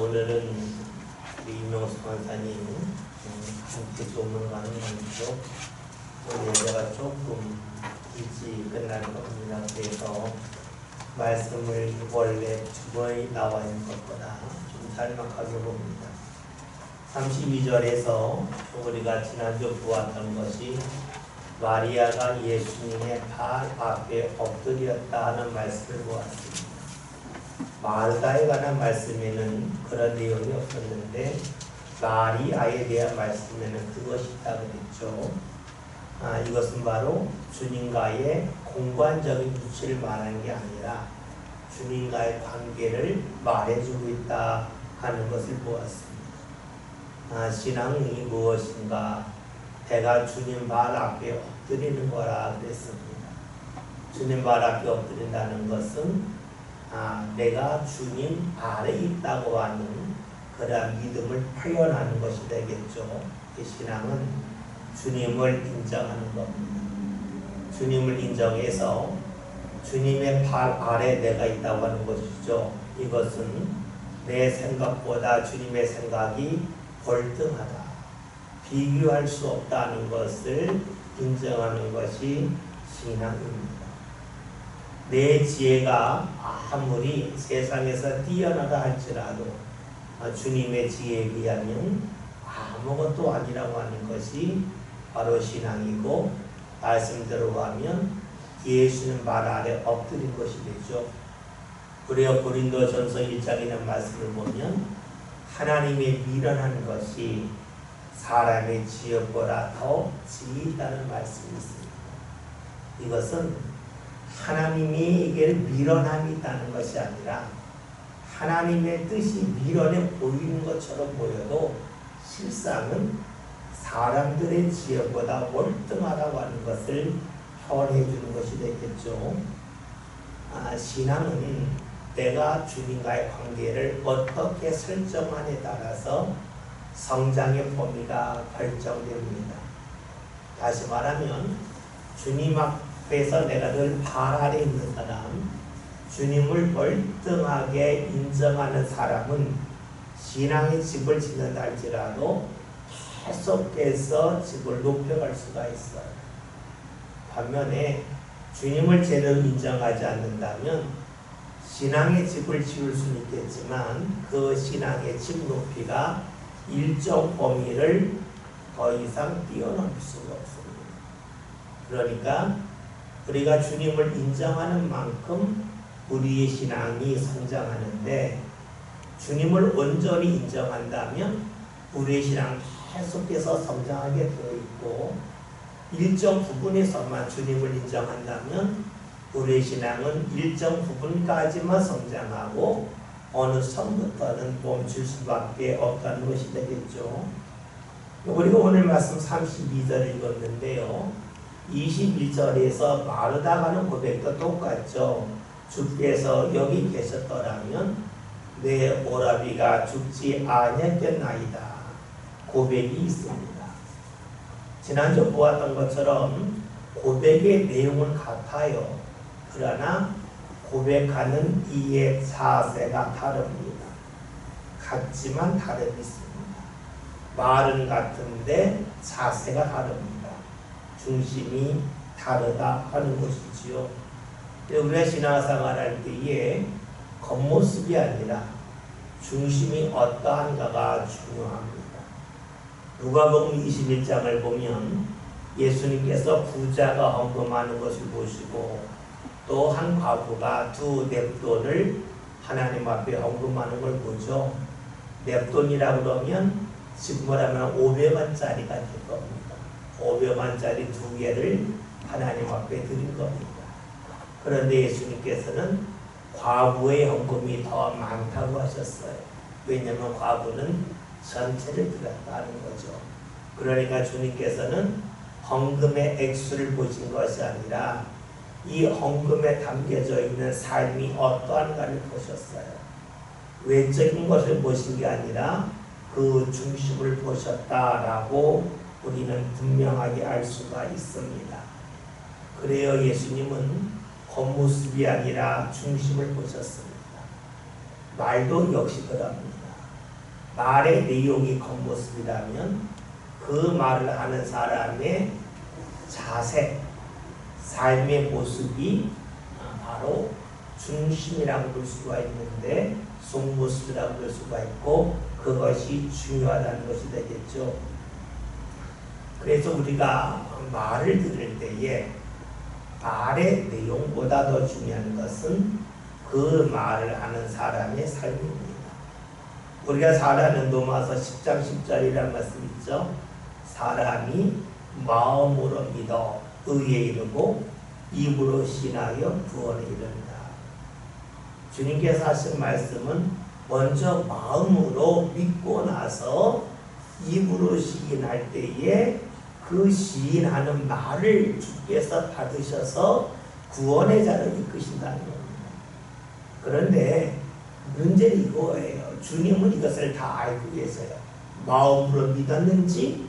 오늘은 우리 이명수 권사님 함께 조문하는 건데요. 오늘 예배가 조금 일찍 끝날 겁니다. 그래서 말씀을 원래 두 번이 나와 있는 것보다 좀 짤막하게 봅니다. 32절에서 우리가 지난주 보았던 것이 마리아가 예수님의 발 앞에 엎드렸다 하는 말씀을 보았습니다. 마르다에 관한 말씀에는 그런 내용이 없었는데 마리아에 대한 말씀에는 그것이 있다고 그랬죠. 이것은 바로 주님과의 공관적인 위치를 말하는 게 아니라 주님과의 관계를 말해주고 있다 하는 것을 보았습니다. 신앙이 무엇인가? 내가 주님 발 앞에 엎드리는 거라 그랬습니다. 주님 발 앞에 엎드린다는 것은 내가 주님 아래에 있다고 하는 그러한 믿음을 표현하는 것이 되겠죠. 이 신앙은 주님을 인정하는 겁니다. 주님을 인정해서 주님의 발 아래 내가 있다고 하는 것이죠. 이것은 내 생각보다 주님의 생각이 월등하다, 비교할 수 없다는 것을 인정하는 것이 신앙입니다. 내 지혜가 아무리 세상에서 뛰어나다 할지라도 주님의 지혜에 비하면 아무것도 아니라고 하는 것이 바로 신앙이고, 말씀대로 하면 예수님 발 아래 엎드린 것이 되죠. 우리가 고린도전서 1장에 있는 말씀을 보면 하나님의 미련한 것이 사람의 지혜보다 더 지혜있다는 말씀이 있습니다. 이것은 하나님에게 미련함이 있다는 것이 아니라 하나님의 뜻이 미련해 보이는 것처럼 보여도 실상은 사람들의 지혜보다 월등하다고 하는 것을 표현해 주는 것이 되겠죠. 신앙은 내가 주님과의 관계를 어떻게 설정하냐에 따라서 성장의 범위가 결정됩니다. 다시 말하면 주님 앞에서 내가 늘 발 아래 있는 사람, 주님을 월등하게 인정하는 사람은 신앙의 집을 짓는다 할지라도 계속해서 집을 높여갈 수가 있어요. 반면에 주님을 제대로 인정하지 않는다면 신앙의 집을 지을 수는 있겠지만 그 신앙의 집 높이가 일정 범위를 더 이상 뛰어넘을 수가 없습니다. 그러니까 우리가 주님을 인정하는 만큼 우리의 신앙이 성장하는데, 주님을 온전히 인정한다면 우리의 신앙은 계속해서 성장하게 되어 있고, 일정 부분에서만 주님을 인정한다면 우리의 신앙은 일정 부분까지만 성장하고 어느 선부터는 멈출 수밖에 없다는 것이 되겠죠. 우리가 오늘 말씀 32절을 읽었는데요. 21절에서 마르다가 하는 고백도 똑같죠. 주께서 여기 계셨더라면 내 오라비가 죽지 아니했겠나이다. 고백이 있습니다. 지난주 보았던 것처럼 고백의 내용은 같아요. 그러나 고백하는 이의 자세가 다릅니다. 같지만 다름이 있습니다. 말은 같은데 자세가 다릅니다. 중심이 다르다 하는 것이지요. 우리가 신앙생활 할 때에 겉모습이 아니라 중심이 어떠한가가 중요합니다. 누가복음 21장을 보면 예수님께서 부자가 헌금하는 것을 보시고 또 한 과부가 두 냅돈을 하나님 앞에 헌금하는 걸 보죠. 냅돈이라고 그러면 지금으로 하면 500원짜리가 될 겁니다. 500원짜리 두 개를 하나님 앞에 드린 겁니다. 그런데 예수님께서는 과부의 헌금이 더 많다고 하셨어요. 왜냐하면 과부는 전체를 드렸다는 거죠. 그러니까 주님께서는 헌금의 액수를 보신 것이 아니라 이 헌금에 담겨져 있는 삶이 어떠한가를 보셨어요. 외적인 것을 보신 게 아니라 그 중심을 보셨다라고 우리는 분명하게 알 수가 있습니다. 그래요, 예수님은 겉모습이 아니라 중심을 보셨습니다. 말도 역시 그럽니다. 말의 내용이 겉모습이라면 그 말을 하는 사람의 자세, 삶의 모습이 바로 중심이라고 볼 수가 있는데 속모습이라고 볼 수가 있고 그것이 중요하다는 것이 되겠죠. 그래서 우리가 말을 들을 때에 말의 내용보다 더 중요한 것은 그 말을 하는 사람의 삶입니다. 우리가 잘 아는 로마서 10장 10절이라는 말씀 있죠. 사람이 마음으로 믿어 의에 이르고 입으로 신하여 구원에 이른다. 주님께서 하신 말씀은 먼저 마음으로 믿고 나서 입으로 시인할 때에 그 시인하는 말을 주께서 받으셔서 구원의 자를 이끄신다는 겁니다. 그런데 문제는 이거예요. 주님은 이것을 다 알고 계세요. 마음으로 믿었는지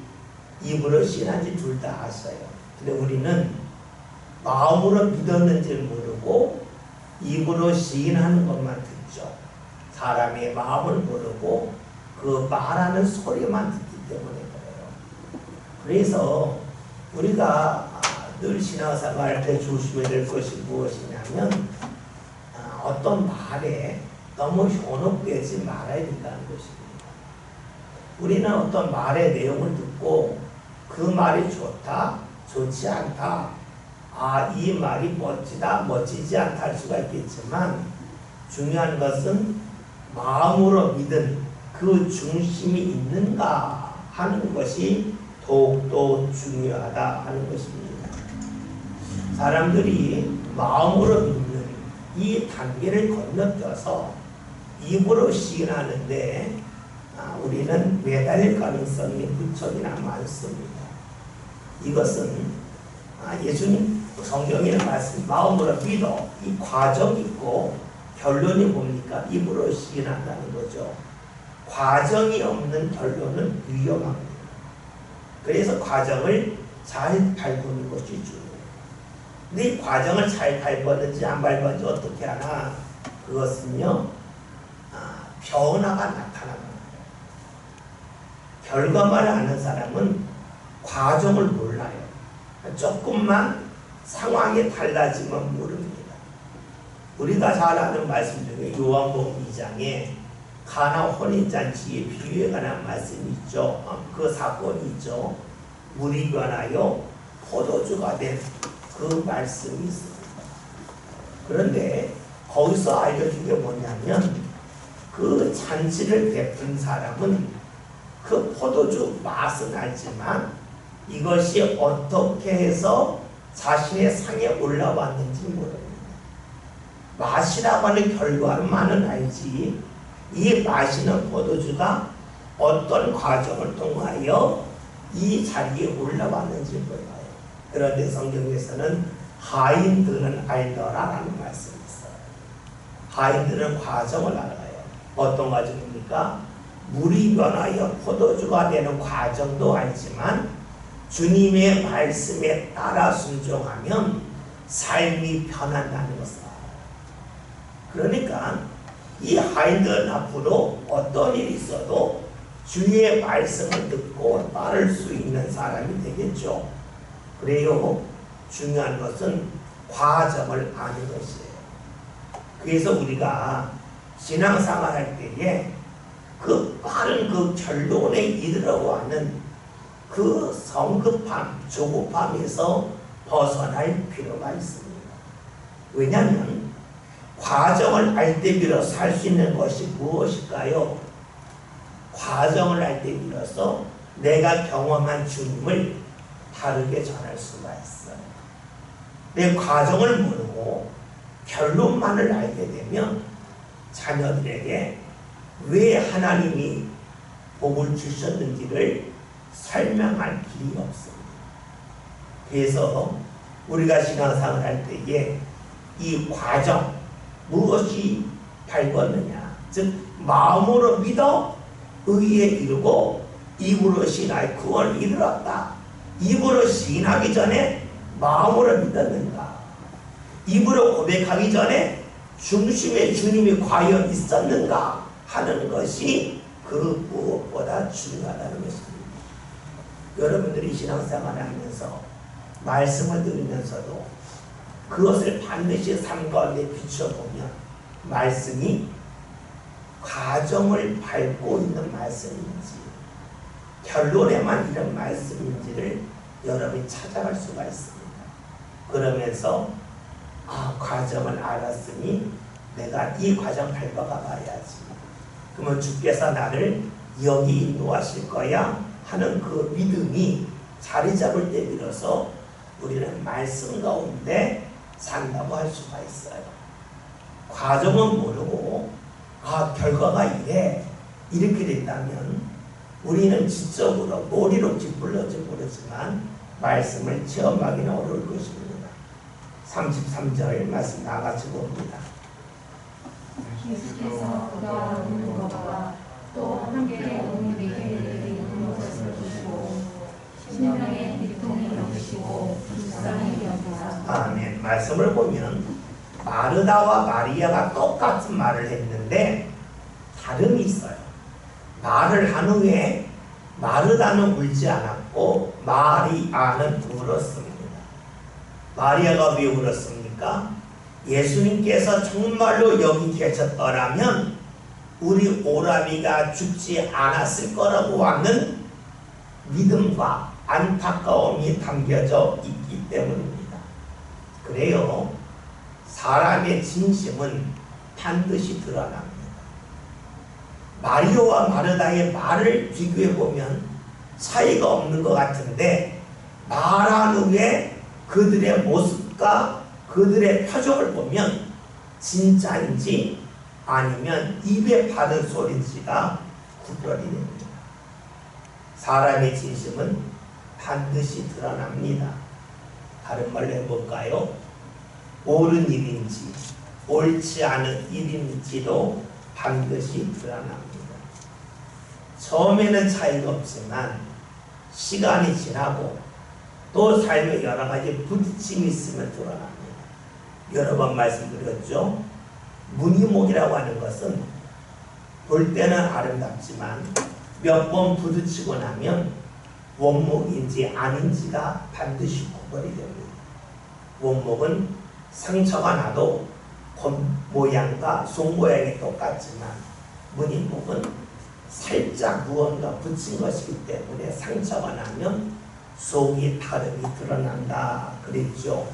입으로 시인한지 둘 다 아셔요. 근데 우리는 마음으로 믿었는지를 모르고 입으로 시인하는 것만 듣죠. 사람의 마음을 모르고 그 말하는 소리만 듣기 때문에 그래요. 그래서 우리가 늘 신앙생활 때 조심해야 될 것이 무엇이냐면 어떤 말에 너무 현혹되지 말아야 된다는 것입니다. 우리는 어떤 말의 내용을 듣고 그 말이 좋다, 좋지 않다, 이 말이 멋지다, 멋지지 않다 할 수가 있겠지만 중요한 것은 마음으로 믿은 그 중심이 있는가 하는 것이 더욱더 중요하다 하는 것입니다. 사람들이 마음으로 믿는 이 단계를 건너뛰어서 입으로 시인하는데 우리는 매달릴 가능성이 무척이나 많습니다. 이것은 예수님 성경에는 말씀 마음으로 믿어 이 과정이 있고 결론이 뭡니까? 입으로 시인한다는 거죠. 과정이 없는 결론은 위험합니다. 그래서 과정을 잘 밟는 것이 중요해요. 근데 이 과정을 잘 밟았는지 안 밟았는지 어떻게 하나? 그것은요 변화가 나타납니다. 결과만 아는 사람은 과정을 몰라요. 조금만 상황이 달라지면 모릅니다. 우리가 잘 아는 말씀 중에 요한복음 2장에 가나 혼인잔치의 비유에 관한 말씀이 있죠. 그 사건이 있죠. 물이 변하여 포도주가 된 그 말씀이 있습니다. 그런데 거기서 알려준 게 뭐냐면 그 잔치를 베푼 사람은 그 포도주 맛은 알지만 이것이 어떻게 해서 자신의 상에 올라왔는지 모릅니다. 맛이라고 하는 결과만은 알지 이 마시는 포도주가 어떤 과정을 통하여 이 자리에 올라왔는지 몰라요. 그런데 성경에서는 하인들은 알더라라는 말씀이 있어요. 하인들은 과정을 알아요. 어떤 과정입니까? 물이 변하여 포도주가 되는 과정도 알지만 주님의 말씀에 따라 순종하면 삶이 변한다는 것을 알아요. 그러니까 이 하인들은 앞으로 어떤 일이 있어도 주의 말씀을 듣고 따를 수 있는 사람이 되겠죠. 그래요. 중요한 것은 과정을 아는 것이에요. 그래서 우리가 신앙생활 할 때에 그 빠른 그 결론에 이르러가는 그 성급함, 조급함에서 벗어날 필요가 있습니다. 왜냐하면 과정을 알 때 비로소 살 수 있는 것이 무엇일까요? 과정을 알 때 비로소 내가 경험한 주님을 다르게 전할 수가 있어요. 내 과정을 모르고 결론만을 알게 되면 자녀들에게 왜 하나님이 복을 주셨는지를 설명할 길이 없습니다. 그래서 우리가 신앙생활을 할 때에 이 과정 무엇이 밟았느냐, 즉 마음으로 믿어 의에 이르고 입으로 시인하여 구원을 이르렀다. 입으로 시인하기 전에 마음으로 믿었는가? 입으로 고백하기 전에 중심에 주님이 과연 있었는가 하는 것이 그 무엇보다 중요하다는 것입니다. 여러분들이 신앙생활을 하면서 말씀을 들으면서도 그것을 반드시 삶 가운데 비춰보면 말씀이 과정을 밟고 있는 말씀인지 결론에만 이런 말씀인지를 여러분이 찾아갈 수가 있습니다. 그러면서 과정을 알았으니 내가 이 과정 밟아가 봐야지. 그러면 주께서 나를 여기 인도하실 거야 하는 그 믿음이 자리 잡을 때 비로소 우리는 말씀 가운데 산다고 할 수가 있어요. 과정은 모르고 결과가 이렇게 된다면 우리는 지적으로 머리로 깃불러지 모르지만 말씀을 체험하기는 어려울 것입니다. 33절 말씀 나같이 봅니다. 예수께서 그가 오는 것과 또 함께 오는 이들에게 이르는 것을 보시고 심령의 비통이 여기시고 불쌍히 여기사. 아멘. 말씀을 보면 마르다와 마리아가 똑같은 말을 했는데 다름이 있어요. 말을 한 후에 마르다는 울지 않았고 마리아는 울었습니다. 마리아가 왜 울었습니까? 예수님께서 정말로 여기 계셨더라면 우리 오라비가 죽지 않았을 거라고 하는 믿음과 안타까움이 담겨져 있기 때문입니다. 그래요. 사람의 진심은 반드시 드러납니다. 마리오와 마르다의 말을 비교해보면 차이가 없는 것 같은데 말한 후에 그들의 모습과 그들의 표정을 보면 진짜인지 아니면 입에 바른 소리인지가 구별이 됩니다. 사람의 진심은 반드시 드러납니다. 다른 말로 해볼까요? 옳은 일인지 옳지 않은 일인지도 반드시 드러납니다. 처음에는 차이가 없지만 시간이 지나고 또 삶에 여러 가지 부딪힘이 있으면 드러납니다. 여러 번 말씀드렸죠. 무늬목이라고 하는 것은 볼 때는 아름답지만 몇 번 부딪히고 나면 원목인지 아닌지가 반드시 구별이 됩니다. 원목은 상처가 나도 겉모양과 속모양이 똑같지만 무늬목은 살짝 무언가 붙인 것이기 때문에 상처가 나면 속이 다름이 드러난다 그랬죠.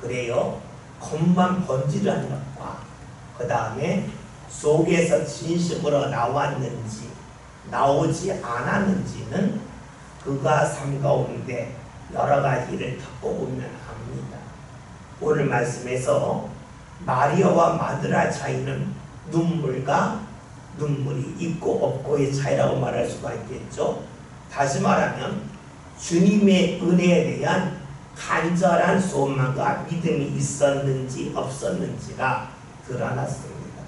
그래요. 겉만 번지르는 것과 그 다음에 속에서 진심으로 나왔는지 나오지 않았는지는 그가 삶 가운데 여러 가지를 겪어보면 압니다. 오늘 말씀에서 마리아와 마르다 차이는 눈물과 눈물이 있고 없고의 차이라고 말할 수가 있겠죠. 다시 말하면 주님의 은혜에 대한 간절한 소망과 믿음이 있었는지 없었는지가 드러났습니다.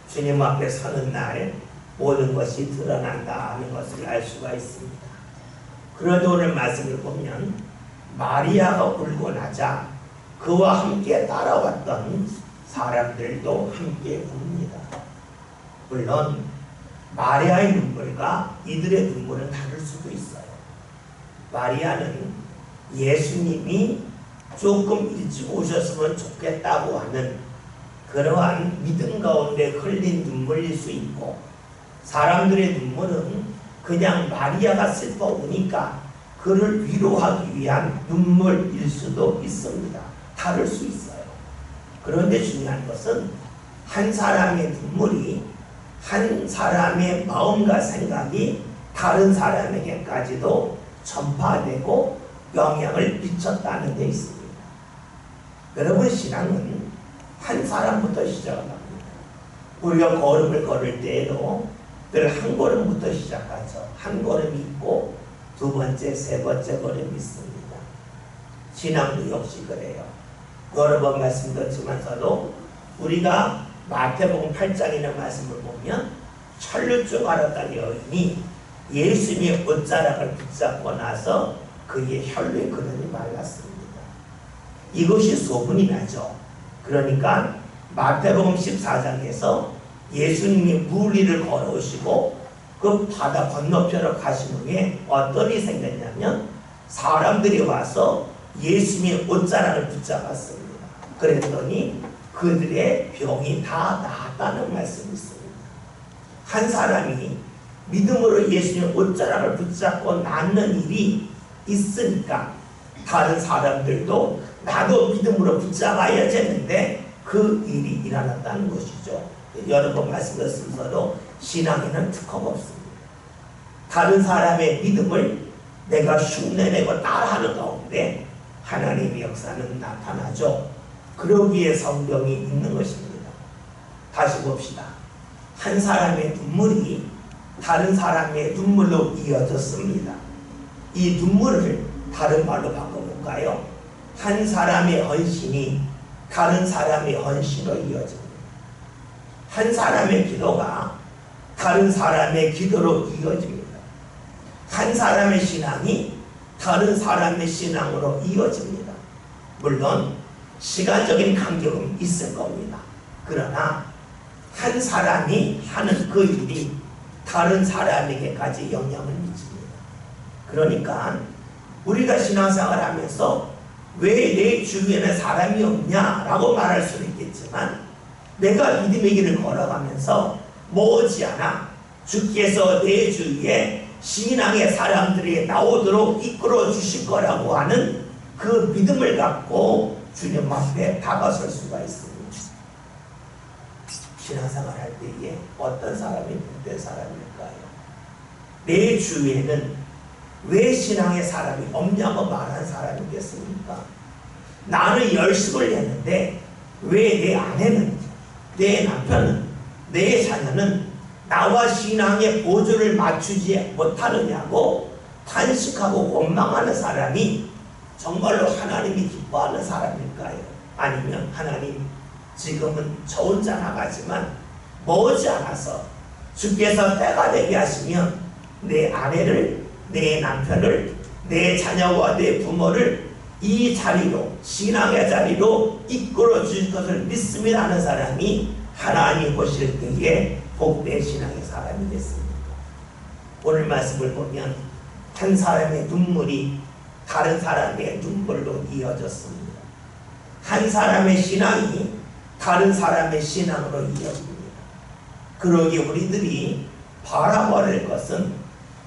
주님 앞에 서는 날 모든 것이 드러난다 하는 것을 알 수가 있습니다. 그런데 오늘 말씀을 보면 마리아가 울고 나자 그와 함께 따라왔던 사람들도 함께 웁니다. 물론 마리아의 눈물과 이들의 눈물은 다를 수도 있어요. 마리아는 예수님이 조금 일찍 오셨으면 좋겠다고 하는 그러한 믿음 가운데 흘린 눈물일 수 있고, 사람들의 눈물은 그냥 마리아가 슬퍼 우니까 그를 위로하기 위한 눈물일 수도 있습니다. 다를 수 있어요. 그런데 중요한 것은 한 사람의 눈물이 한 사람의 마음과 생각이 다른 사람에게까지도 전파되고 영향을 미쳤다는 데 있습니다. 여러분, 신앙은 한 사람부터 시작을 합니다. 우리가 걸음을 걸을 때에도 늘 한 걸음부터 시작하죠. 한 걸음이 있고 두 번째, 세 번째 걸음이 있습니다. 신앙도 역시 그래요. 여러 번 말씀드렸지만서도 우리가 마태복음 8장이라는 말씀을 보면 천류증 앓았던 여인이 예수님의 옷자락을 붙잡고 나서 그의 혈류의 근원이 말랐습니다. 이것이 소문이 나죠. 그러니까 마태복음 14장에서 예수님이 물 위를 걸어오시고 그 바다 건너편으로 가신 후에 어떤 일이 생겼냐면 사람들이 와서 예수님의 옷자락을 붙잡았습니다. 그랬더니 그들의 병이 다 나았다는 말씀이 있습니다. 한 사람이 믿음으로 예수님의 옷자락을 붙잡고 낫는 일이 있으니까 다른 사람들도 나도 믿음으로 붙잡아야 되는데 그 일이 일어났다는 것이죠. 여러 번 말씀드렸으면서도 신앙에는 특허가 없습니다. 다른 사람의 믿음을 내가 흉내내고 따라하는 가운데 하나님의 역사는 나타나죠. 그러기에 성경이 있는 것입니다. 다시 봅시다. 한 사람의 눈물이 다른 사람의 눈물로 이어졌습니다. 이 눈물을 다른 말로 바꿔볼까요? 한 사람의 헌신이 다른 사람의 헌신으로 이어집니다. 한 사람의 기도가 다른 사람의 기도로 이어집니다. 한 사람의 신앙이 다른 사람의 신앙으로 이어집니다. 물론 시간적인 간격은 있을 겁니다. 그러나 한 사람이 하는 그 일이 다른 사람에게까지 영향을 미칩니다. 그러니까 우리가 신앙생활을 하면서 왜 내 주위에는 사람이 없냐라고 말할 수는 있겠지만 내가 믿음의 길을 걸어가면서 머지않아 주께서 내 주위에 신앙의 사람들이 나오도록 이끌어 주실 거라고 하는 그 믿음을 갖고 주님 앞에 다가설 수가 있습니다. 신앙생활 할 때에 어떤 사람이 복된 사람일까요? 내 주위에는 왜 신앙의 사람이 없냐고 말하는 사람이겠습니까? 나는 열심을 했는데 왜 내 아내는, 내 남편은, 내 자녀는 나와 신앙의 보조를 맞추지 못하느냐고 탄식하고 원망하는 사람이 정말로 하나님이 기뻐하는 사람일까요? 아니면 하나님 지금은 저 혼자 나가지만 머지않아서 주께서 때가 되게 하시면 내 아내를, 내 남편을, 내 자녀와 내 부모를 이 자리로, 신앙의 자리로 이끌어 주실 것을 믿습니다 하는 사람이 하나님 보실 때에 복된 신앙의 사람이 됐습니다. 오늘 말씀을 보면 한 사람의 눈물이 다른 사람의 눈물로 이어졌습니다. 한 사람의 신앙이 다른 사람의 신앙으로 이어집니다. 그러기에 우리들이 바라봐야 할 것은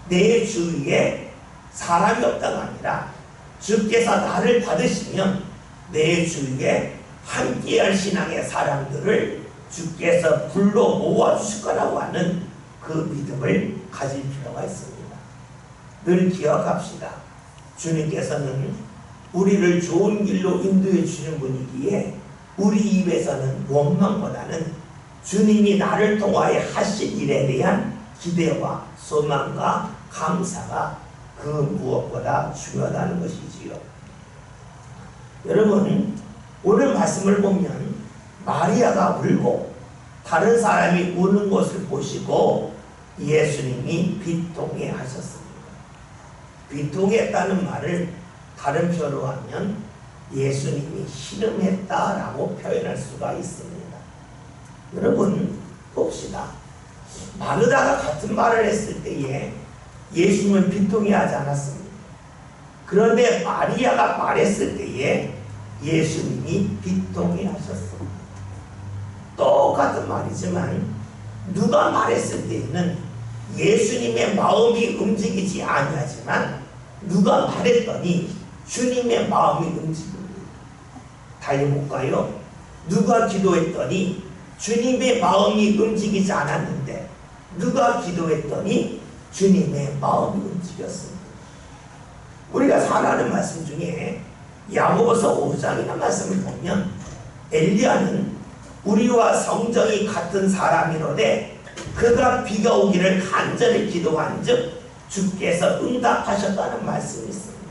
내 주위에 사람이 없다가 아니라 주께서 나를 받으시면 내 주위에 함께할 신앙의 사람들을 주께서 불러 모아주실 거라고 하는 그 믿음을 가질 필요가 있습니다. 늘 기억합시다. 주님께서는 우리를 좋은 길로 인도해 주시는 분이기에 우리 입에서는 원망보다는 주님이 나를 통하여 하신 일에 대한 기대와 소망과 감사가 그 무엇보다 중요하다는 것이지요. 여러분, 오늘 말씀을 보면 마리아가 울고 다른 사람이 우는 것을 보시고 예수님이 비통해 하셨습니다. 비통했다는 말을 다른 표현으로 하면 예수님이 신음했다라고 표현할 수가 있습니다. 여러분 봅시다. 마르다가 같은 말을 했을 때에 예수님은 비통해 하지 않았습니다. 그런데 마리아가 말했을 때에 예수님이 비통해 하셨습니다. 똑같은 말이지만 누가 말했을 때에는 예수님의 마음이 움직이지 아니하지만 누가 말했더니 주님의 마음이 움직입니다. 달려볼까요? 누가 기도했더니 주님의 마음이 움직이지 않았는데 누가 기도했더니 주님의 마음이 움직였습니다. 우리가 잘 아는 말씀 중에 야고보서 5장이라는 말씀을 보면 엘리야는 우리와 성정이 같은 사람이로되 그가 비가 오기를 간절히 기도한즉 주께서 응답하셨다는 말씀이 있습니다.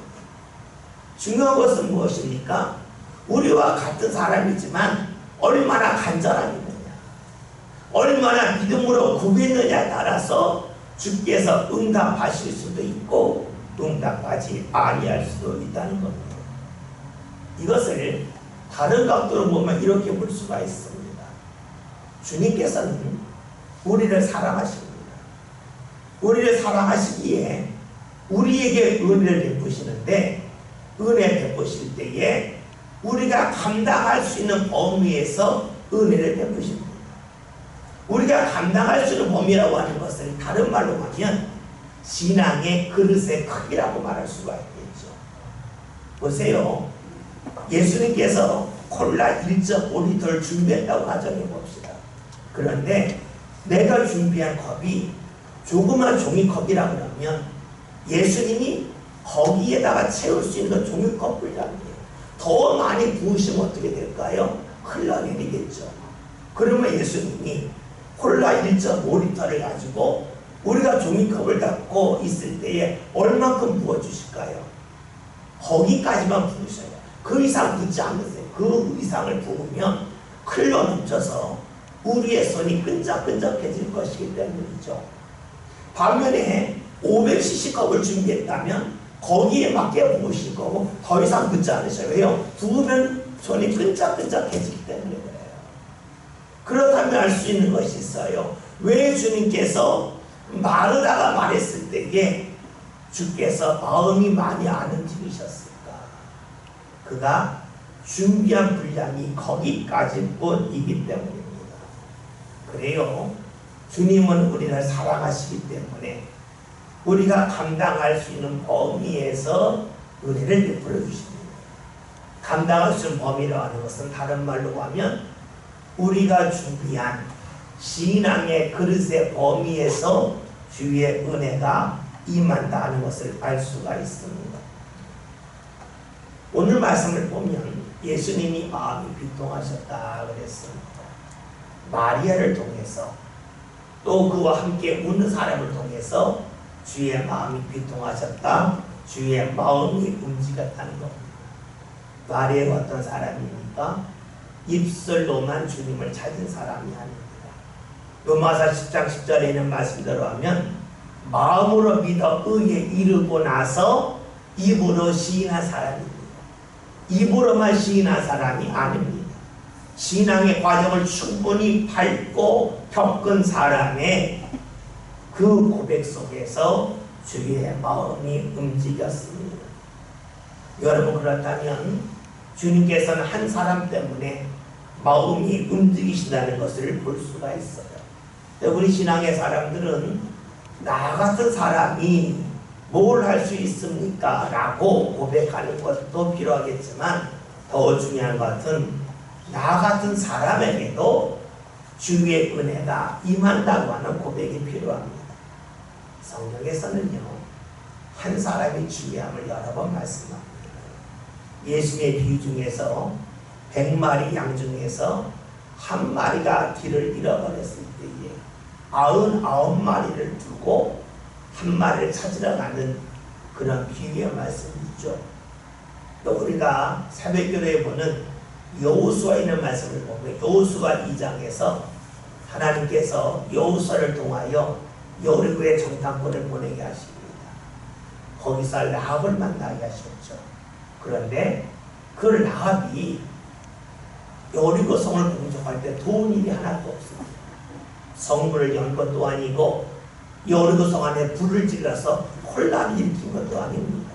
중요한 것은 무엇입니까? 우리와 같은 사람이지만 얼마나 간절함이느냐, 얼마나 믿음으로 구했느냐에 따라서 주께서 응답하실 수도 있고 응답하지 아니할 수도 있다는 겁니다. 이것을 다른 각도로 보면 이렇게 볼 수가 있습니다. 주님께서는 우리를 사랑하십니다. 우리를 사랑하시기에 우리에게 은혜를 베푸시는데, 은혜 베푸실 때에 우리가 감당할 수 있는 범위에서 은혜를 베푸십니다. 우리가 감당할 수 있는 범위라고 하는 것은 다른 말로 하면 신앙의 그릇의 크기라고 말할 수가 있겠죠. 보세요. 예수님께서 콜라 1.5리터를 준비했다고 가정해 봅시다. 그런데 내가 준비한 컵이 조그만 종이컵이라 그러면 예수님이 거기에다가 채울 수 있는 종이컵 분량이에요. 더 많이 부으시면 어떻게 될까요? 흘러내리겠죠. 그러면 예수님이 콜라 1.5리터를 가지고 우리가 종이컵을 갖고 있을 때에 얼만큼 부어주실까요? 거기까지만 부으셔요. 그 이상 붓지 않으세요. 그 이상을 부으면 흘러 넘쳐서 우리의 손이 끈적끈적해질 것이기 때문이죠. 반면에 500cc 컵을 준비했다면 거기에 맞게 부으실 거고 더 이상 붓지 않으셔요. 왜요? 부으면 손이 끈적끈적해지기 때문에 그래요. 그렇다면 알 수 있는 것이 있어요. 왜 주님께서 마르다가 말했을 때에 주께서 마음이 많이 안 움직이셨을까? 그가 준비한 분량이 거기까지뿐이기 때문입니다. 그래요. 주님은 우리를 사랑하시기 때문에 우리가 감당할 수 있는 범위에서 은혜를 베풀어 주십니다. 감당할 수 있는 범위라고 하는 것은 다른 말로 하면 우리가 준비한 신앙의 그릇의 범위에서 주의 은혜가 임한다는 것을 알 수가 있습니다. 오늘 말씀을 보면 예수님이 마음이 비통하셨다 그랬습니다. 마리아를 통해서 또 그와 함께 웃는 사람을 통해서 주의 마음이 비통하셨다, 주의 마음이 움직였다는 겁니다. 마리아가 어떤 사람입니까? 입술로만 주님을 찾은 사람이 아닙니다. 로마서 10장 10절에 있는 말씀대로 하면 마음으로 믿어 의에 이르고 나서 입으로 시인한 사람입니다. 입으로만 시인한 사람이 아닙니다. 신앙의 과정을 충분히 밟고 겪은 사람의 그 고백 속에서 주의 마음이 움직였습니다. 여러분, 그렇다면 주님께서는 한 사람 때문에 마음이 움직이신다는 것을 볼 수가 있어요. 우리 신앙의 사람들은 나 같은 사람이 뭘 할 수 있습니까? 라고 고백하는 것도 필요하겠지만 더 중요한 것은 나 같은 사람에게도 주의 은혜가 임한다고 하는 고백이 필요합니다. 성경에서는요, 한 사람이 중요함을 여러 번 말씀합니다. 예수님의 비유 중에서 100마리 양 중에서 한 마리가 길을 잃어버렸을 때에 99마리를 두고 한 마리를 찾으러 가는 그런 비유의 말씀이 있죠. 또 우리가 새벽기도에 보는 여호수아 있는 말씀을 보면 여호수아 2장에서 하나님께서 여호수아를 통하여 여리고의 정탐꾼을 보내게 하십니다. 거기서 라합을 만나게 하셨죠. 그런데 그 라합이 여리고 성을 공격할 때 도운 일이 하나도 없습니다. 성문을 연 것도 아니고 여리고 성 안에 불을 질러서 혼란을 일으킨 것도 아닙니다.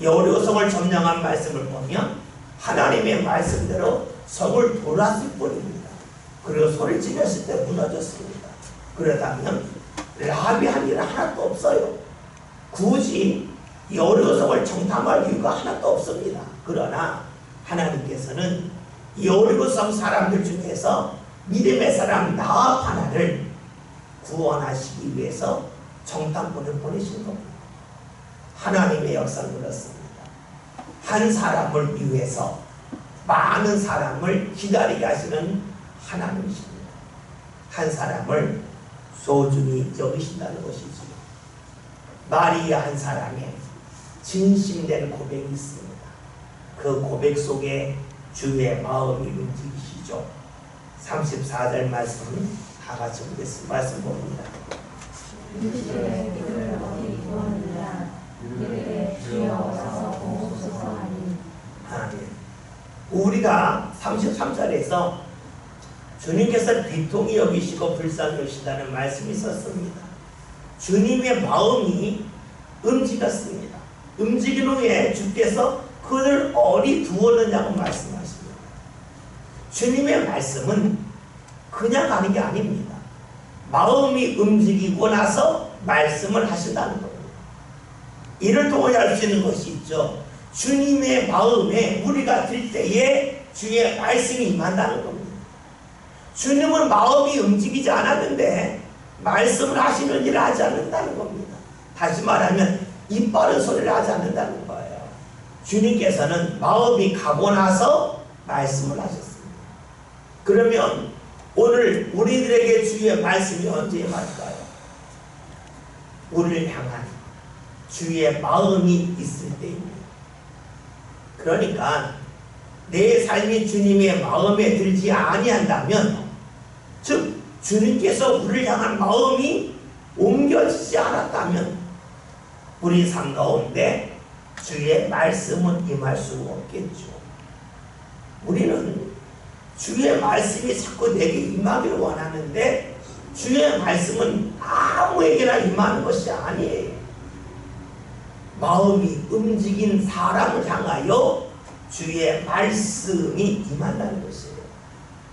여리고 성을 점령한 말씀을 보면 하나님의 말씀대로 성을 돌았을 뿐입니다. 그리고 소리를 질렀을 때 무너졌습니다. 그러다면 라합이 한 일은 하나도 없어요. 굳이 여리고 성을 정탐할 이유가 하나도 없습니다. 그러나 하나님께서는 여리고 성 사람들 중에서 믿음의 사람 라합 하나를 구원하시기 위해서 정탐꾼을 보내신 겁니다. 하나님의 역사는 그렇습니다. 한 사람을 위해서 많은 사람을 기다리게 하시는 하나님이십니다. 한 사람을 소중히 여기신다는 것이죠. 마리아 한 사람의 진심된 고백이 있습니다. 그 고백 속에 주의 마음이 움직이시죠. 34절 말씀 다 같이 보겠습니다. 말씀 봅니다. 육신의 믿음을 어디 두었느냐 이르되 주여 오셔서 보옵소서 하니. 아멘. 우리가 33절에서 주님께서 비통히 여기시고 불쌍히 여기신다는 말씀이 있었습니다. 주님의 마음이 움직였습니다. 움직인 후에 주께서 그를 어디 두었느냐고 말씀하십니다. 주님의 말씀은 그냥 하는 게 아닙니다. 마음이 움직이고 나서 말씀을 하신다는 겁니다. 이를 통해 알 수 있는 것이 있죠. 주님의 마음에 우리가 들 때에 주의 말씀이 임한다는 겁니다. 주님은 마음이 움직이지 않았는데 말씀을 하시는 일을 하지 않는다는 겁니다. 다시 말하면 입 바른 소리를 하지 않는다는 거예요. 주님께서는 마음이 가고 나서 말씀을 하셨습니다. 그러면 오늘 우리들에게 주의 말씀이 언제 임할까요? 우리를 향한 주의 마음이 있을 때입니다. 그러니까 내 삶이 주님의 마음에 들지 아니한다면, 즉 주님께서 우리를 향한 마음이 옮겨지지 않았다면 우리 삶 가운데 주의 말씀은 임할 수 없겠죠. 우리는 주의 말씀이 자꾸 내게 임하기를 원하는데 주의 말씀은 아무에게나 임하는 것이 아니에요. 마음이 움직인 사람을 향하여 주의 말씀이 임한다는 것이에요.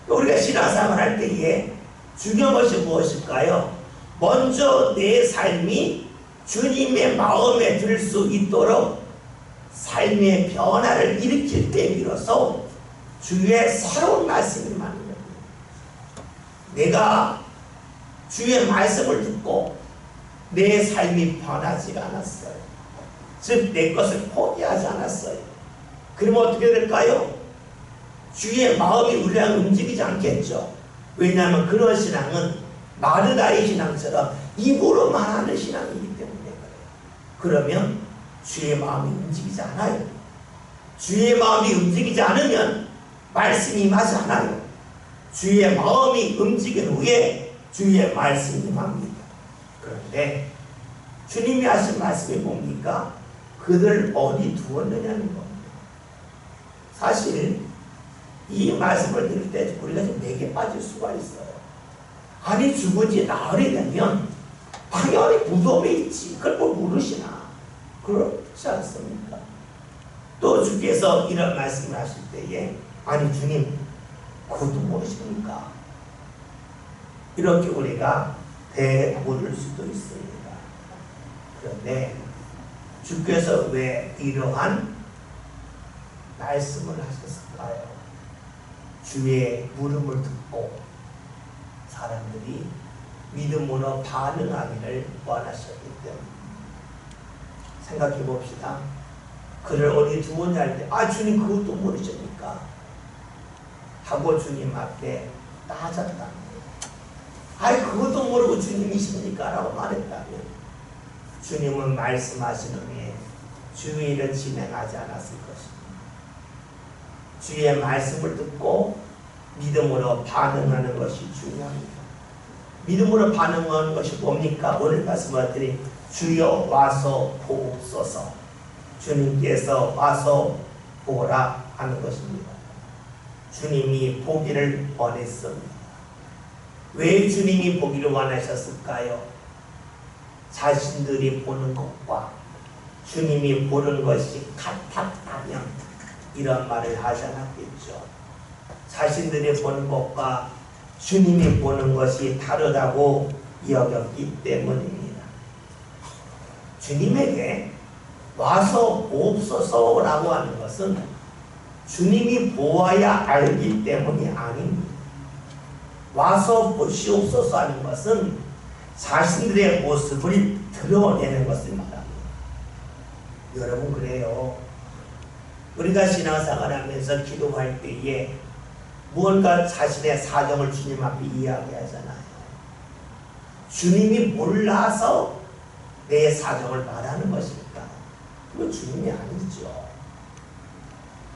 우리가 신앙생활 할 때에 중요한 것이 무엇일까요? 먼저 내 삶이 주님의 마음에 들 수 있도록 삶의 변화를 일으킬 때 비로소 주의 새로운 말씀이 임하는 겁니다. 내가 주의 말씀을 듣고 내 삶이 변하지 않았어요. 즉 내 것을 포기하지 않았어요. 그러면 어떻게 될까요? 주의 마음이 우리 향해 움직이지 않겠죠. 왜냐하면 그런 신앙은 마르다의 신앙처럼 입으로만 하는 신앙이기 때문에 그래요. 그러면 주의 마음이 움직이지 않아요. 주의 마음이 움직이지 않으면 말씀이 임하지 않아요. 주의 마음이 움직인 후에 주의 말씀이 임합니다. 그런데 주님이 하신 말씀이 뭡니까? 그들 어디 두었느냐는 겁니다. 사실 이 말씀을 들을 때 우리가 좀 맥에 빠질 수가 있어요. 아니 죽은 지 나흘이 되면 당연히 무덤에 있지. 그걸 뭘 모르시나? 그렇지 않습니까? 또 주께서 이런 말씀을 하실 때에 아니 주님 그것도 모르십니까? 이렇게 우리가 대물을 수도 있습니다. 그런데 주께서 왜 이러한 말씀을 하셨을까요? 주의 물음을 듣고 사람들이 믿음으로 반응하기를 원하셨기 때문에. 생각해 봅시다. 그를 어디 두었냐 할 때 아 주님 그것도 모르십니까? 하고 주님 앞에 따졌다면, 아이 그것도 모르고 주님이십니까? 라고 말했다면 주님은 말씀하시는 후에 주의를 진행하지 않았을 것입니다. 주의 말씀을 듣고 믿음으로 반응하는 것이 중요합니다. 믿음으로 반응하는 것이 뭡니까? 오늘 말씀을 드린 주여 와서 보옵소서, 주님께서 와서 보라 하는 것입니다. 주님이 보기를 원했습니다. 왜 주님이 보기를 원하셨을까요? 자신들이 보는 것과 주님이 보는 것이 같았다면 이런 말을 하지 않았겠죠. 자신들이 보는 것과 주님이 보는 것이 다르다고 여겼기 때문입니다. 주님에게 와서 보옵소서라고 하는 것은 주님이 보아야 알기 때문이 아닙니다. 와서 보시옵소서 하는 것은 자신들의 모습을 드러내는 것을 말합니다. 여러분 그래요. 우리가 신앙생활 하면서 기도할 때에 무언가 자신의 사정을 주님 앞에 이야기하잖아요. 주님이 몰라서 내 사정을 말하는 것일까? 그건 주님이 아니죠.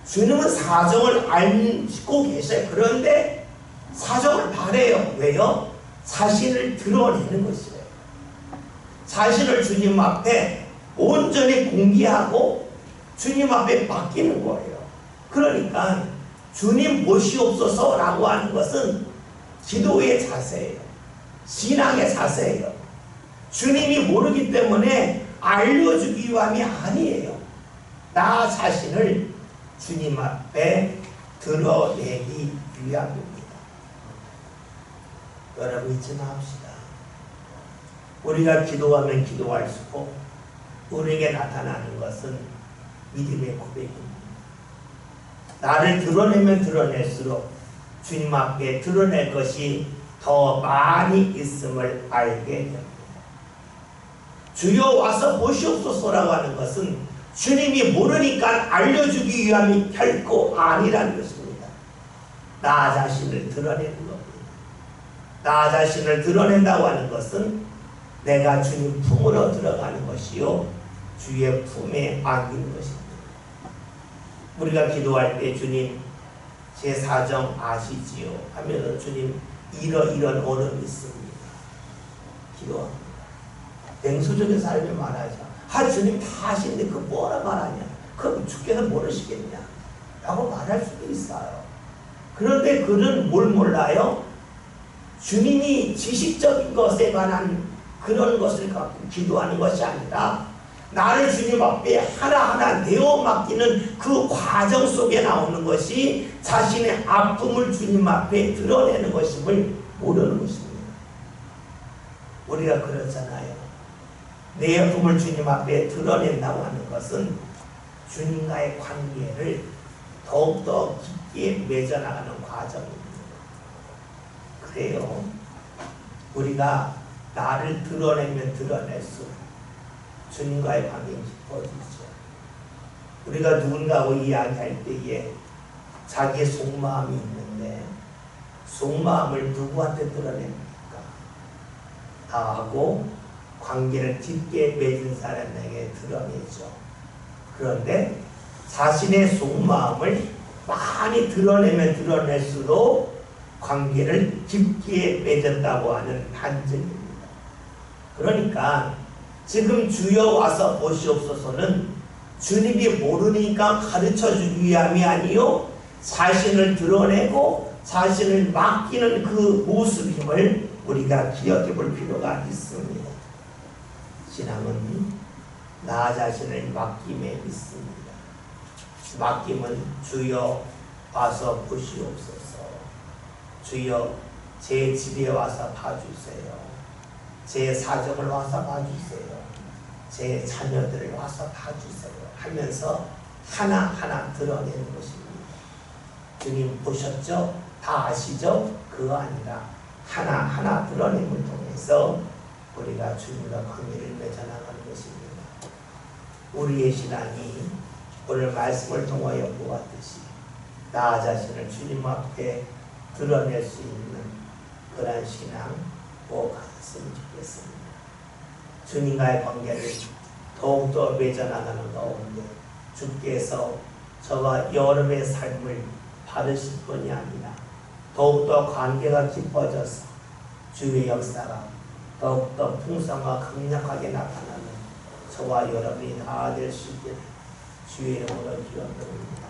주님은 사정을 알고 계셔요. 그런데 사정을 말해요. 왜요? 자신을 드러내는 것이에요. 자신을 주님 앞에 온전히 공개하고 주님 앞에 맡기는 거예요. 그러니까 주님 보시옵소서 라고 하는 것은 기도의 자세예요. 신앙의 자세예요. 주님이 모르기 때문에 알려주기 위함이 아니에요. 나 자신을 주님 앞에 드러내기 위함입니다. 여러분 잊지 맙시다. 우리가 기도하면 기도할수록 우리에게 나타나는 것은 믿음의 고백입니다. 나를 드러내면 드러낼수록 주님 앞에 드러낼 것이 더 많이 있음을 알게 됩니다. 주여 와서 보시옵소서라고 하는 것은 주님이 모르니까 알려주기 위함이 결코 아니라는 것입니다. 나 자신을 드러내는 겁니다. 나 자신을 드러낸다고 하는 것은 내가 주님 품으로 들어가는 것이요 주의 품에 안기는 것입니다. 우리가 기도할 때 주님 제 사정 아시지요 하면서 주님 이런 오름이 있습니다. 기도합니다. 냉소적인 삶이 말하죠. 주님 다 아시는데 그 뭐라 말하냐. 그럼 주께서 모르시겠냐 라고 말할 수도 있어요. 그런데 그는 뭘 몰라요? 주님이 지식적인 것에 관한 그런 것을 갖고 기도하는 것이 아니라 나를 주님 앞에 하나하나 내어 맡기는 그 과정 속에 나오는 것이 자신의 아픔을 주님 앞에 드러내는 것임을 모르는 것입니다. 우리가 그렇잖아요. 내 아픔을 주님 앞에 드러낸다고 하는 것은 주님과의 관계를 더욱더 깊게 맺어나가는 과정입니다. 그래요. 우리가 나를 드러내면 드러낼수록 주님과의 관계가 깊어지죠. 우리가 누군가하고 이야기할 때에 자기의 속마음이 있는데 속마음을 누구한테 드러냅니까? 나하고 관계를 깊게 맺은 사람에게 드러내죠. 그런데 자신의 속마음을 많이 드러내면 드러낼수록 관계를 깊게 맺었다고 하는 반증입니다. 그러니까 지금 주여 와서 보시옵소서는 주님이 모르니까 가르쳐주기 위함이 아니요 자신을 드러내고 자신을 맡기는 그 모습임을 우리가 기억해 볼 필요가 있습니다. 신앙은 나 자신을 맡김에 있습니다. 맡김은 주여 와서 보시옵소서. 주여 제 집에 와서 봐주세요. 제 사정을 와서 봐주세요. 제 자녀들을 와서 봐주세요 하면서 하나하나 드러내는 것입니다. 주님 보셨죠? 다 아시죠? 그거 아니라 하나하나 드러냄을 통해서 우리가 주님과 관계를 맺어나가는 것입니다. 우리의 신앙이 오늘 말씀을 통하여 보았듯이 나 자신을 주님 앞에 드러낼 수 있는 그런 신앙 꼭 가졌으면 좋겠습니다. 주님과의 관계를 더욱더 맺어나가는 가운데 주께서 저와 여러분의 삶을 받으실 뿐이 아니라 더욱더 관계가 깊어져서 주의 역사가 더욱더 풍성하고 강력하게 나타나는 저와 여러분이 다 될 수 있기를 주의 이름으로 기도합니다.